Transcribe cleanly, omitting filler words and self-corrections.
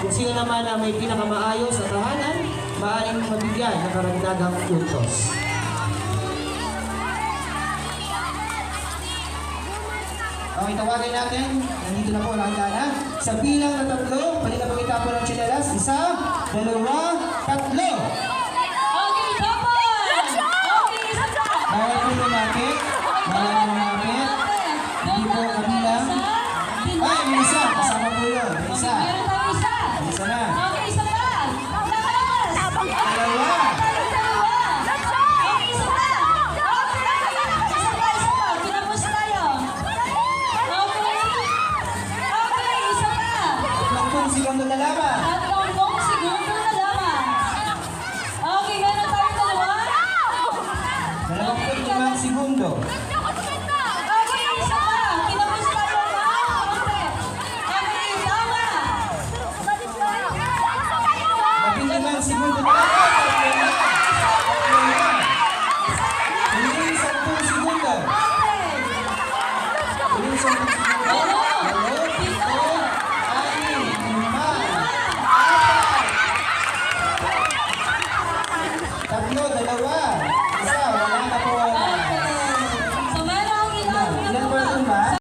Kung sino naman na may pinakamaayos na tahanan, maaaring mabigyan ng karagdagang puntos. Okay, tawagin natin. Nandito na po, nakita na. Sa bilang na 3, pwede na pagkita po ng tsinelas. 1, 2, 3. Okay, tapos! Okay, isa pa! Bawal po lumapit. Bawal lumapit. Hindi po kabilang. Ay, may isa. Kasama po yun. May isa. Meron tayo isa. May isa na. Okay, isa pa. Nakalakas. Dalawa. Okay, isa pa. Isa pa. Pinapos tayo. Okay, isa pa. 30 segundo na lamang. 30 segundo na lamang. Okay, meron tayo dalawa. 25 segundo. Okay, isa pa. Pinapos tayo. Okay. Okay, tama. 15 segundo na lamang. Huling 10 segundo. Okay. Huling 10 segundo. Ano? 8, 7, 6, 5, 4, 3, 2.